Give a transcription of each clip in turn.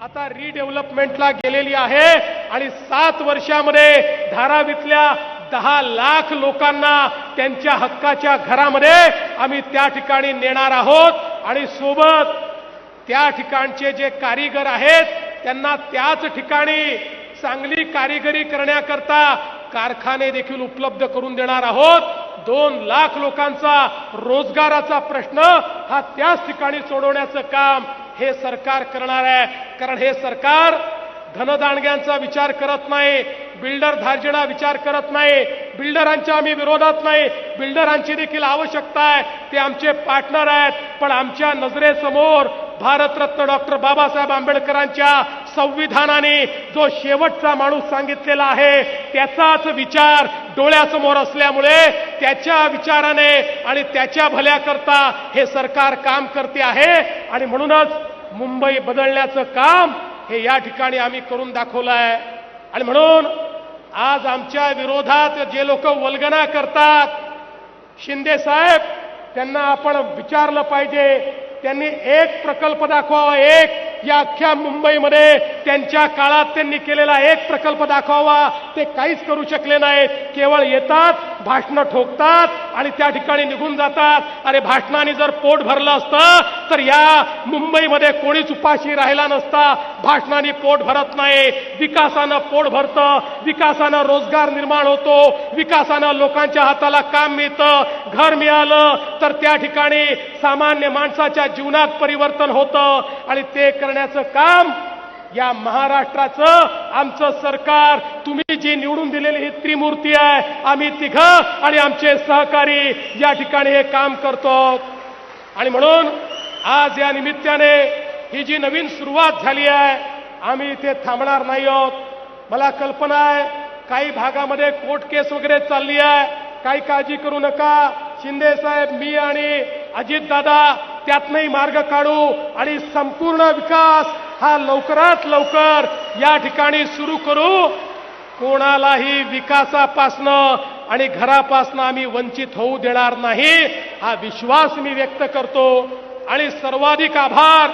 आता रिडेव्हलपमेंटला गेलेली आहे आणि 7 वर्षामध्ये धारावीतल्या 10 लाख लोकांना त्यांच्या हक्काच्या घरामध्ये आम्ही त्या ठिकाणी नेणार आहोत आणि सोबत त्या ठिकाणचे जे कारीगर आहेत त्यांना त्याच ठिकाणी चांगली कारिगिरी करण्याकरता कारखाने देखील उपलब्ध करून देणार आहोत। 2 लाख लोकांचा रोजगाराचा प्रश्न हा त्याच ठिकाणी सोडवण्याचं काम हे सरकार करणार आहे। कारण हे सरकार धनदांडग्यांचा विचार करत नाही, बिल्डर धार्जिणा विचार करत नाही, बिल्डरांच्या आम्ही विरोधात नाही, बिल्डरांची देखील आवश्यकता आहे, ते आमचे पार्टनर आहेत, पण आमच्या नजरेसमोर भारतरत्न डॉक्टर बाबासाहेब आंबेडकरांच्या संविधानाने जो शेवटचा माणूस सांगितलेला आहे त्याचाच विचार डोळ्यासमोर असल्यामुळे त्याच्या विचाराने आणि त्याच्या भल्याकरता हे सरकार काम करते आहे आणि म्हणूनच मुंबई बदलण्याचं काम हे या ठिकाणी आम्ही करून दाखवलं आहे। आणि म्हणून आज आमच्या विरोधात जे लोक वल्गना करतात, शिंदे साहेब त्यांना आपण विचारलं पाहिजे, त्यांनी एक प्रकल्प दाखवावा, एक या अख्ख्या मुंबईमध्ये त्यांच्या काळात त्यांनी केलेला एक प्रकल्प दाखवावा, ते काहीच करू शकले नाहीत। केवळ येतात, भाषणं ठोकतात आणि त्या ठिकाणी निघून जातात। अरे भाषणाने जर पोट भरलं असतं तर या मुंबईमध्ये कोणीच उपाशी राहिला नसता। भाषणाने पोट भरत नाही, विकासानं पोट भरतं, विकासानं रोजगार निर्माण होतो, विकासानं लोकांच्या हाताला काम मिळतं, घर मिळालं तर त्या ठिकाणी सामान्य माणसाच्या जीवनात परिवर्तन होतं आणि ते करण्याचं काम या महाराष्ट्राचं आमचं सरकार, तुम्ही जी निवडून दिलेली ही त्रिमूर्ती आहे, आम्ही तिघं आणि आमचे सहकारी या ठिकाणी हे काम करतो। आणि म्हणून आज या निमित्ताने ही जी नवीन सुरुवात झाली आहे, आम्ही इथे थांबणार नाही आहोत। मला कल्पना आहे काही भागामध्ये कोर्ट केस वगैरे चालली आहे, काही काळजी करू नका। शिंदे साहेब, मी आणि अजित दादा त्यातनंही मार्ग काढू आणि संपूर्ण विकास हा लवकरात लवकर या ठिकाणी सुरू करू। कोणालाही विकासापासनं आणि घरापासनं आम्ही वंचित होऊ देणार नाही, हा विश्वास मी व्यक्त करतो। आणि सर्वाधिक आभार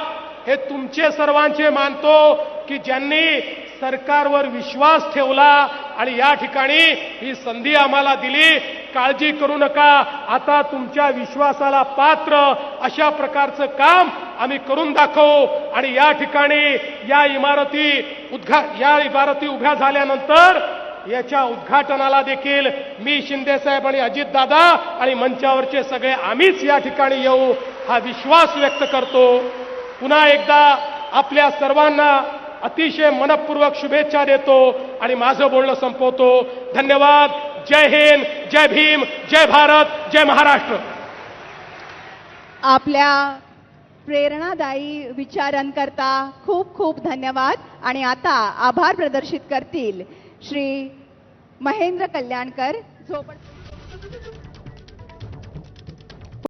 हे तुमचे सर्वांचे मानतो की ज्यांनी सरकारवर विश्वास ठेवला आणि या ठिकाणी ही संधी आम्हाला दिली। काळजी करू नका, आता तुमच्या विश्वासाला पात्र अशा प्रकारचं काम आम्ही करून दाखवू आणि या ठिकाणी या इमारती उभ्या झाल्यानंतर याच्या उद्घाटनाला देखील मी, शिंदे साहेब आणि अजित दादा आणि मंचावरचे सगळे आम्हीच या ठिकाणी येऊ, हा विश्वास व्यक्त करतो। पुन्हा एकदा आपल्या सर्वांना अतिशय मनपूर्वक शुभेच्छा देतो आणि माझं बोलणं संपवतो। धन्यवाद। जय हिंद, जय भीम, जय भारत, जय महाराष्ट्र। आपल्या प्रेरणादायी विचारांकरता खूप खूप धन्यवाद। आणि आता आभार प्रदर्शित करतील श्री महेंद्र कल्याणकर, झोपडपट्टी